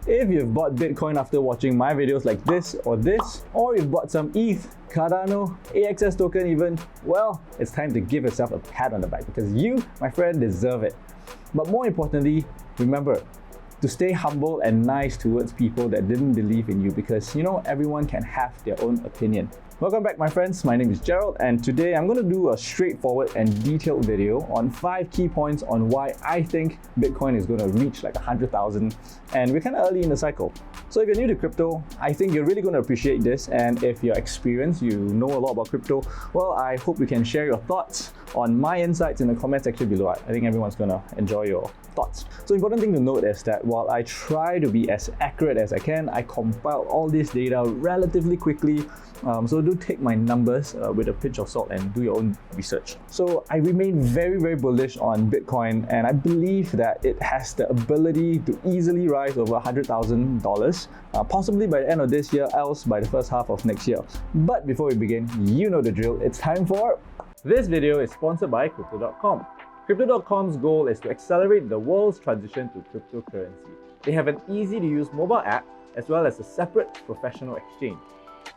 If you've bought Bitcoin after watching my videos like this, or you've bought some ETH, Cardano, AXS token even, well, it's time to give yourself a pat on the back because you, my friend, deserve it. But more importantly, remember to stay humble and nice towards people that didn't believe in you because everyone can have their own opinion. Welcome back, my friends. My name is Gerald, and today I'm going to do a straightforward and detailed video on 5 key points on why I think Bitcoin is going to reach like 100,000, and we're kind of early in the cycle. So if you're new to crypto, I think you're really going to appreciate this, and if you're experienced, you know a lot about crypto, well, I hope you can share your thoughts on my insights in the comment section below. I think everyone's going to enjoy your thoughts. So important thing to note is that while I try to be as accurate as I can, I compile all this data relatively quickly. So do take my numbers with a pinch of salt and do your own research. So I remain very, very bullish on Bitcoin, and I believe that it has the ability to easily rise over $100,000, possibly by the end of this year, else by the first half of next year. But before we begin, you know the drill. It's time for... This video is sponsored by Crypto.com. Crypto.com's goal is to accelerate the world's transition to cryptocurrency. They have an easy-to-use mobile app as well as a separate professional exchange.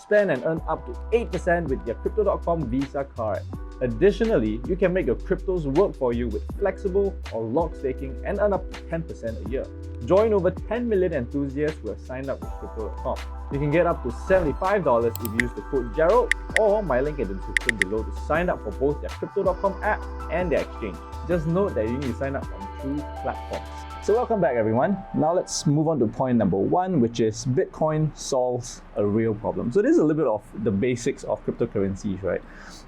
Spend and earn up to 8% with your Crypto.com Visa card. Additionally, you can make your cryptos work for you with flexible or locked staking and earn up to 10% a year. Join over 10 million enthusiasts who have signed up with Crypto.com. You can get up to $75 if you use the code Gerald or my link in the description below to sign up for both their Crypto.com app and their exchange. Just note that you need to sign up on true platforms. So welcome back, everyone. Now let's move on to point number 1, which is Bitcoin solves a real problem. So this is a little bit of the basics of cryptocurrencies, right?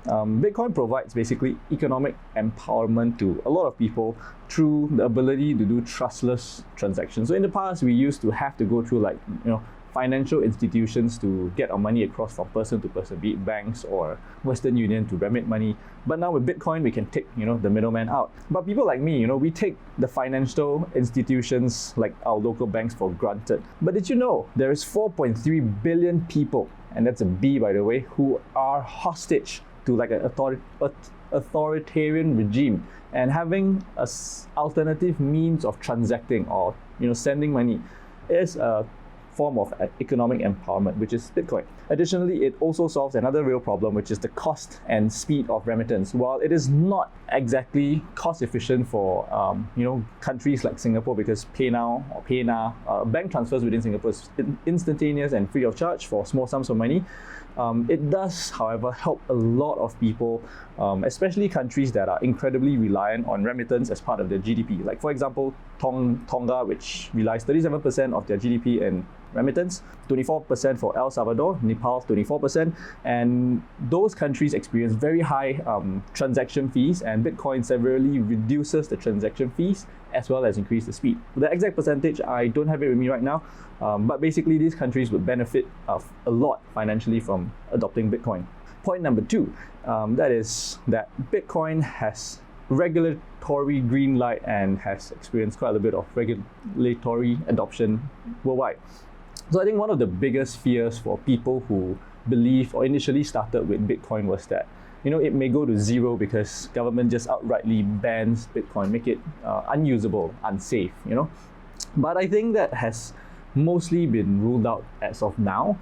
Bitcoin provides basically economic empowerment to a lot of people through the ability to do trustless transactions. So in the past, we used to have to go through financial institutions to get our money across from person to person, be it banks or Western Union to remit money. But now with Bitcoin, we can take the middleman out. But people like me, we take the financial institutions like our local banks for granted. But did you know there is 4.3 billion people, and that's a B by the way, who are hostage to like an authoritarian regime, and having an alternative means of transacting or sending money is a form of economic empowerment, which is Bitcoin. Additionally, it also solves another real problem, which is the cost and speed of remittance. While it is not exactly cost efficient for countries like Singapore, because PayNow or PayNow, bank transfers within Singapore is instantaneous and free of charge for small sums of money. It does, however, help a lot of people, especially countries that are incredibly reliant on remittance as part of their GDP. Like for example, Tonga, which relies 37% of their GDP in remittance, 24% for El Salvador, Nepal 24%, and those countries experience very high transaction fees, and Bitcoin severely reduces the transaction fees as well as increase the speed. The exact percentage, I don't have it with me right now, but basically these countries would benefit a lot financially from adopting Bitcoin. Point number 2, that is that Bitcoin has regulatory green light and has experienced quite a bit of regulatory adoption worldwide. So I think one of the biggest fears for people who believe or initially started with Bitcoin was that it may go to zero because government just outrightly bans Bitcoin, make it unusable, unsafe, But I think that has mostly been ruled out as of now.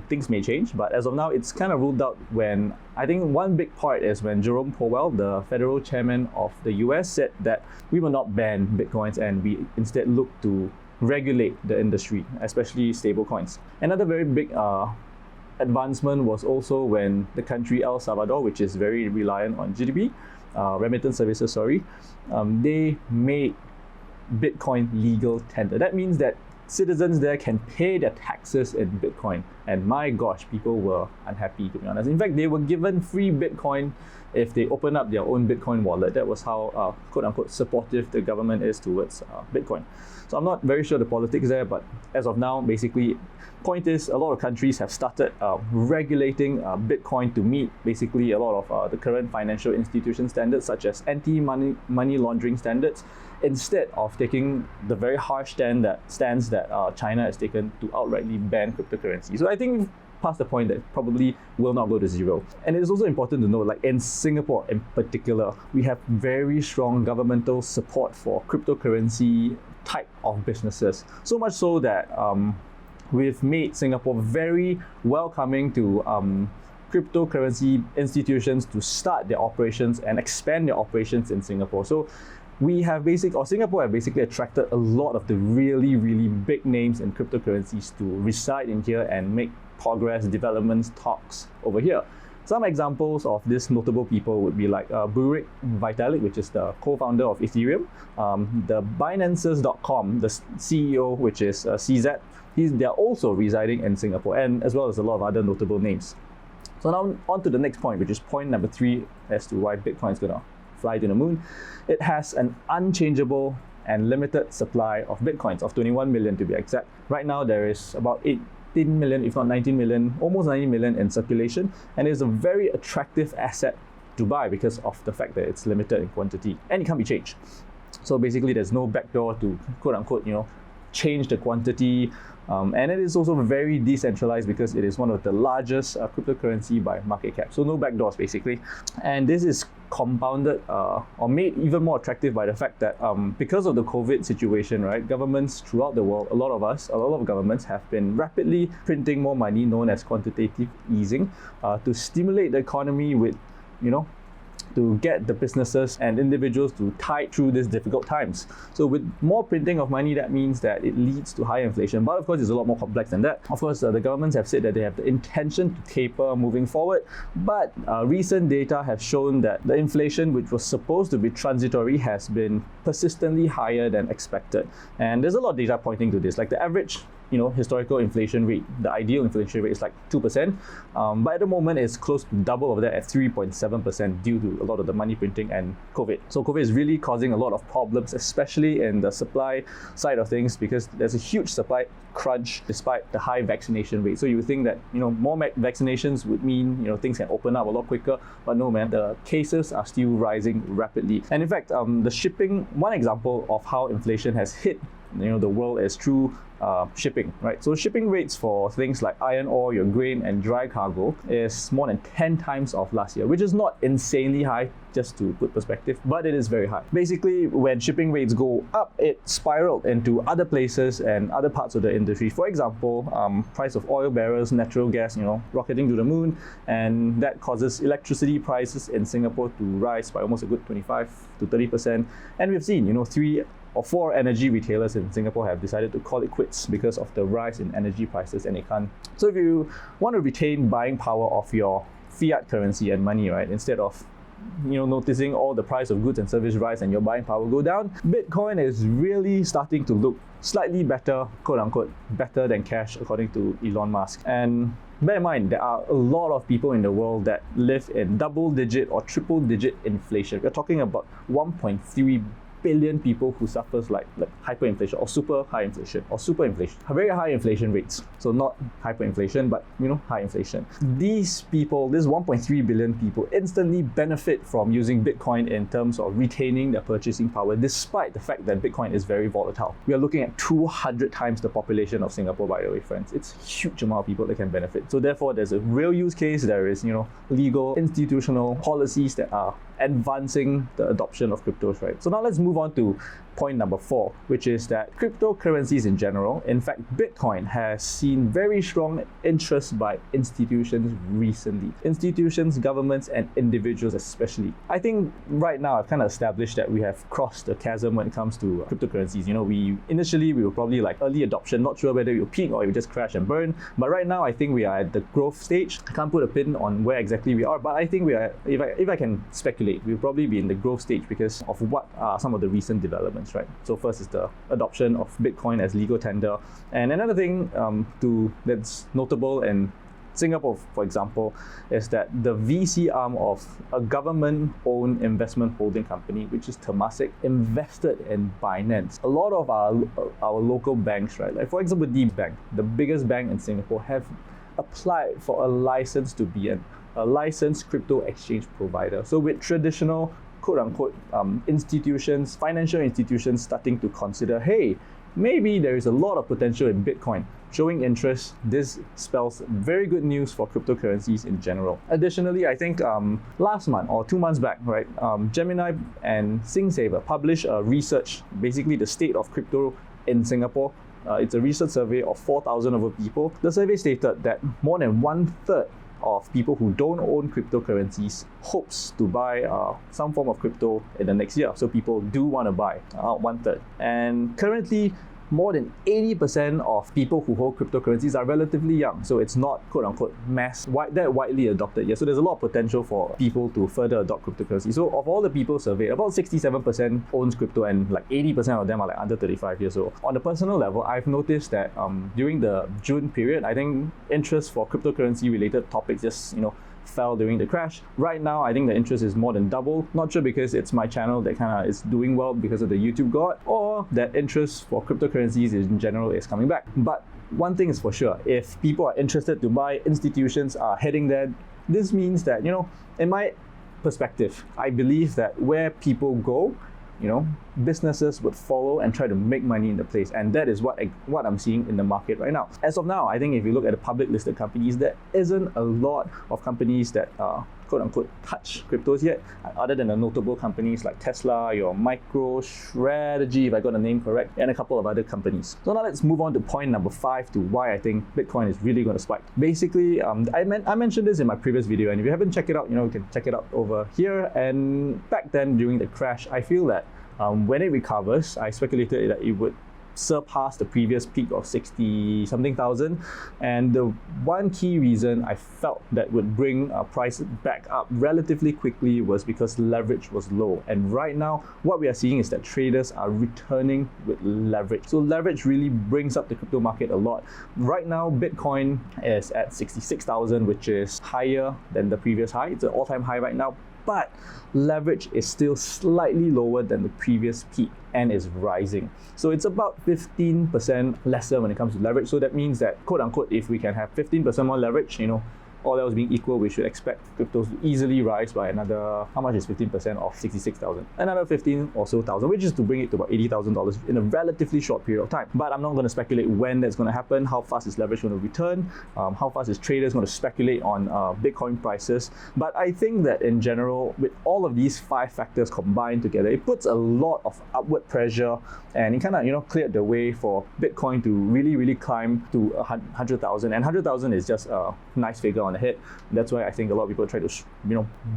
Things may change, but as of now, it's kind of ruled out when, I think one big part is when Jerome Powell, the federal chairman of the US, said that we will not ban Bitcoins and we instead look to regulate the industry, especially stablecoins. Another very big advancement was also when the country El Salvador, which is very reliant on GDP, remittance services, they made Bitcoin legal tender. That means that citizens there can pay their taxes in Bitcoin, and my gosh, people were unhappy, to be honest. In fact, they were given free Bitcoin if they open up their own Bitcoin wallet. That was how quote-unquote supportive the government is towards Bitcoin. So I'm not very sure the politics there, but as of now, basically, point is a lot of countries have started regulating Bitcoin to meet basically a lot of the current financial institution standards, such as anti-money laundering standards, instead of taking the very harsh stance that China has taken to outrightly ban cryptocurrency. So I think past the point that probably will not go to zero. And it is also important to note, like in Singapore in particular, we have very strong governmental support for cryptocurrency type of businesses. So much so that we've made Singapore very welcoming to cryptocurrency institutions to start their operations and expand their operations in Singapore. So Singapore have basically attracted a lot of the really, really big names in cryptocurrencies to reside in here and make progress, developments, talks over here. Some examples of these notable people would be like Burik Vitalik, which is the co-founder of Ethereum, the Binances.com, the CEO, which is CZ. They're also residing in Singapore, and as well as a lot of other notable names. So now on to the next point, which is point number 3 as to why Bitcoin is going to fly to the moon. It has an unchangeable and limited supply of Bitcoins, of 21 million to be exact. Right now there is about 18 million, if not 19 million, almost 90 million in circulation, and it's a very attractive asset to buy because of the fact that it's limited in quantity and it can't be changed. So basically there's no backdoor to quote unquote, change the quantity. And it is also very decentralized because it is one of the largest cryptocurrency by market cap. So no backdoors basically. And this is compounded or made even more attractive by the fact that because of the COVID situation, right, governments throughout the world, a lot of governments have been rapidly printing more money, known as quantitative easing, to stimulate the economy with, to get the businesses and individuals to tide through these difficult times. So with more printing of money, that means that it leads to higher inflation. But of course, it's a lot more complex than that. Of course, the governments have said that they have the intention to taper moving forward. But recent data have shown that the inflation, which was supposed to be transitory, has been persistently higher than expected. And there's a lot of data pointing to this. Like the average historical inflation rate, the ideal inflation rate is like 2%, but at the moment it's close to double of that at 3.7% due to a lot of the money printing and COVID. So COVID is really causing a lot of problems, especially in the supply side of things, because there's a huge supply crunch despite the high vaccination rate. So you would think that more vaccinations would mean things can open up a lot quicker, but no man, the cases are still rising rapidly. And in fact, the shipping, one example of how inflation has hit the world is through shipping, right? So shipping rates for things like iron ore, your grain and dry cargo is more than 10 times of last year, which is not insanely high, just to put perspective, but it is very high. Basically, when shipping rates go up, it spiraled into other places and other parts of the industry. For example, price of oil barrels, natural gas, rocketing to the moon, and that causes electricity prices in Singapore to rise by almost a good 25 to 30%. And we've seen, 3 or 4 energy retailers in Singapore have decided to call it quits because of the rise in energy prices, and they can't. So if you want to retain buying power of your fiat currency and money, right, instead of noticing all the price of goods and service rise and your buying power go down, Bitcoin is really starting to look slightly better, quote unquote, better than cash, according to Elon Musk. And bear in mind, there are a lot of people in the world that live in double-digit or triple-digit inflation. We're talking about 1.3 billion people who suffers like hyperinflation or super high inflation or superinflation, very high inflation rates. So not hyperinflation, but high inflation. These people, this 1.3 billion people, instantly benefit from using Bitcoin in terms of retaining their purchasing power, despite the fact that Bitcoin is very volatile. We are looking at 200 times the population of Singapore, by the way, friends. It's a huge amount of people that can benefit. So therefore, there's a real use case. There is, legal, institutional policies that are advancing the adoption of cryptos, right? So now let's move on to point number 4, which is that cryptocurrencies in general, in fact, Bitcoin has seen very strong interest by institutions recently. Institutions, governments, and individuals especially. I think right now I've kind of established that we have crossed the chasm when it comes to cryptocurrencies. We initially were probably like early adoption, not sure whether it will peak or it will just crash and burn. But right now I think we are at the growth stage. I can't put a pin on where exactly we are, but I think we are, if I can speculate, we'll probably be in the growth stage because of what are some of the recent developments, right? So first is the adoption of Bitcoin as legal tender. And another thing that's notable in Singapore, for example, is that the VC arm of a government-owned investment holding company, which is Temasek, invested in Binance. A lot of our local banks, right, like for example, D Bank, the biggest bank in Singapore, have applied for a license to be a licensed crypto exchange provider. So with traditional quote-unquote institutions, financial institutions starting to consider, hey, maybe there is a lot of potential in Bitcoin. Showing interest, this spells very good news for cryptocurrencies in general. Additionally, I think last month or 2 months back, right, Gemini and SingSaver published a research, basically the state of crypto in Singapore. It's a research survey of 4,000 over people. The survey stated that more than 1/3 of people who don't own cryptocurrencies hopes to buy some form of crypto in the next year. So people do want to buy, 1/3. And currently, more than 80% of people who hold cryptocurrencies are relatively young. So it's not quote-unquote widely adopted yet. So there's a lot of potential for people to further adopt cryptocurrency. So of all the people surveyed, about 67% owns crypto, and like 80% of them are like under 35 years old. On the personal level, I've noticed that during the June period, I think interest for cryptocurrency related topics just, fell during the crash. Right now, I think the interest is more than double. Not sure because it's my channel that kind of is doing well because of the YouTube god, or that interest for cryptocurrencies in general is coming back. But one thing is for sure, if people are interested to buy, institutions are heading there, this means that, in my perspective, I believe that where people go, businesses would follow and try to make money in the place. And that is what I'm seeing in the market right now. As of now, I think if you look at the public listed companies, there isn't a lot of companies that quote-unquote touch cryptos yet, other than the notable companies like Tesla, your MicroStrategy, if I got the name correct, and a couple of other companies. So now let's move on to point number 5, to why I think Bitcoin is really going to spike. Basically, I mentioned this in my previous video, and if you haven't checked it out, you can check it out over here. And back then, during the crash, I feel that when it recovers, I speculated that it would surpass the previous peak of 60-something thousand. And the one key reason I felt that would bring price back up relatively quickly was because leverage was low. And right now, what we are seeing is that traders are returning with leverage. So leverage really brings up the crypto market a lot. Right now, Bitcoin is at 66,000, which is higher than the previous high. It's an all-time high right now. But leverage is still slightly lower than the previous peak and is rising. So it's about 15% lesser when it comes to leverage. So that means that, quote unquote, if we can have 15% more leverage, all else being equal, we should expect cryptos to easily rise by another, how much is 15% of 66,000? Another 15 or so thousand, which is to bring it to about $80,000 in a relatively short period of time. But I'm not going to speculate when that's going to happen, how fast is leverage going to return, how fast is traders going to speculate on Bitcoin prices. But I think that in general, with all of these 5 factors combined together, it puts a lot of upward pressure, and it kind of, cleared the way for Bitcoin to really climb to 100,000. And 100,000 is just a nice figure on the head. That's why I think a lot of people try to,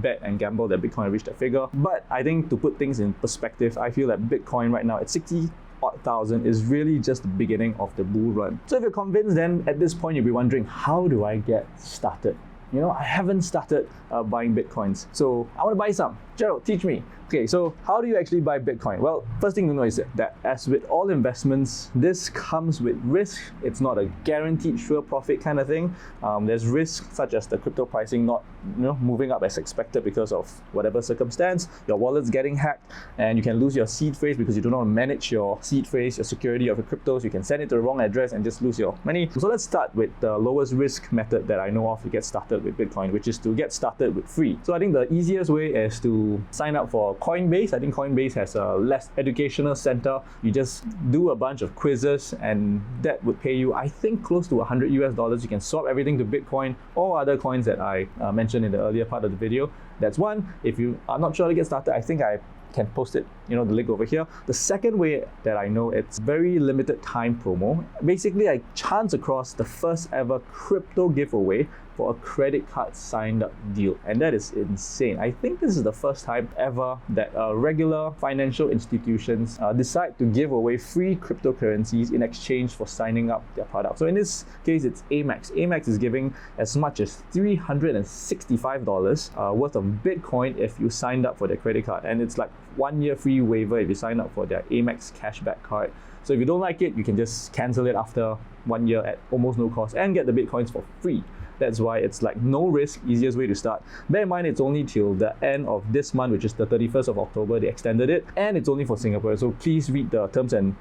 bet and gamble that Bitcoin will reach that figure. But I think to put things in perspective, I feel that Bitcoin right now at 60,000 is really just the beginning of the bull run. So if you're convinced, then at this point you'll be wondering, how do I get started? I haven't started buying Bitcoins, so I want to buy some. Gerald, teach me. Okay, so how do you actually buy Bitcoin? Well, first thing to know is that as with all investments, this comes with risk. It's not a guaranteed sure profit kind of thing. There's risk such as the crypto pricing not moving up as expected because of whatever circumstance. Your wallet's getting hacked, and you can lose your seed phrase because you do not manage your seed phrase, your security of your cryptos. You can send it to the wrong address and just lose your money. So let's start with the lowest risk method that I know of to get started with Bitcoin, which is to get started with free. So I think the easiest way is to sign up for Coinbase. I think Coinbase has a less educational center. You just do a bunch of quizzes, and that would pay you, I think, close to $100 US. You can swap everything to Bitcoin or other coins that I mentioned in the earlier part of the video. That's one. If you are not sure how to get started, I think I can post it, the link over here. The second way that I know, it's very limited time promo. Basically, I chance across the first ever crypto giveaway for a credit card signed up deal, and that is insane. I think this is the first time ever that regular financial institutions decide to give away free cryptocurrencies in exchange for signing up their product. So in this case, it's Amex. Amex is giving as much as $365 worth of Bitcoin if you signed up for their credit card, and it's like 1 year free waiver if you sign up for their Amex cashback card. So if you don't like it, you can just cancel it after 1 year at almost no cost and get the Bitcoins for free. That's why it's like no risk, easiest way to start. Bear in mind, it's only till the end of this month, which is the 31st of October. They extended it, and it's only for Singapore. So please read the terms and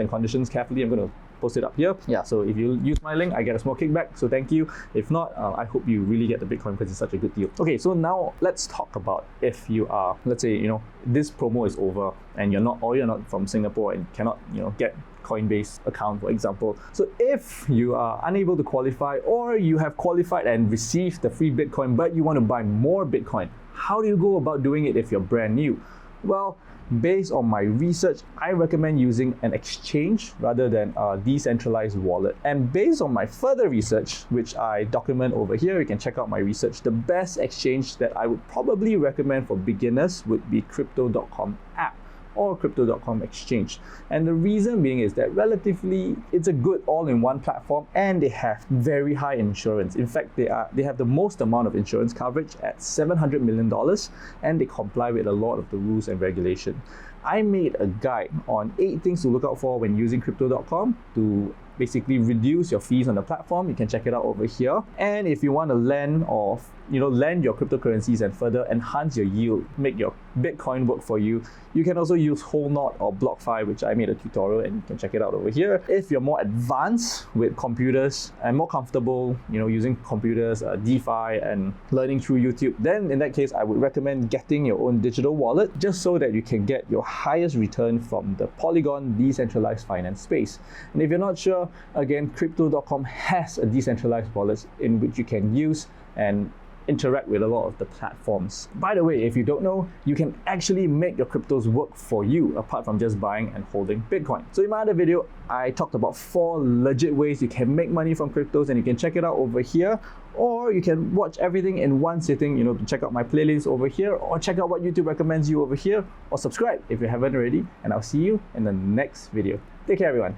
conditions carefully. I'm going to post it up here. Yeah, so if you use my link, I get a small kickback, so thank you. If not, I hope you really get the Bitcoin because it's such a good deal. Okay, so now let's talk about if you are, let's say, this promo is over and you're not from Singapore and cannot, get Coinbase account, for example. So if you are unable to qualify, or you have qualified and received the free Bitcoin, but you want to buy more Bitcoin, how do you go about doing it if you're brand new? Well, based on my research, I recommend using an exchange rather than a decentralized wallet. And based on my further research, which I document over here, you can check out my research, the best exchange that I would probably recommend for beginners would be Crypto.com app or Crypto.com exchange. And the reason being is that relatively it's a good all-in-one platform, and they have very high insurance. In fact, they have the most amount of insurance coverage at $700 million, and they comply with a lot of the rules and regulation. I made a guide on 8 things to look out for when using Crypto.com to basically reduce your fees on the platform. You can check it out over here. And if you want to lend your cryptocurrencies and further enhance your yield, make your Bitcoin work for you, you can also use Whole Knot or BlockFi, which I made a tutorial, and you can check it out over here. If you're more advanced with computers and more comfortable, using computers, DeFi, and learning through YouTube, then in that case, I would recommend getting your own digital wallet, just so that you can get your highest return from the Polygon decentralized finance space. And if you're not sure, again, Crypto.com has a decentralized wallet in which you can use and interact with a lot of the platforms. By the way, if you don't know, you can actually make your cryptos work for you apart from just buying and holding Bitcoin. So in my other video, I talked about 4 legit ways you can make money from cryptos, and you can check it out over here, or you can watch everything in one sitting, to check out my playlist over here, or check out what YouTube recommends you over here, or subscribe if you haven't already, and I'll see you in the next video. Take care, everyone.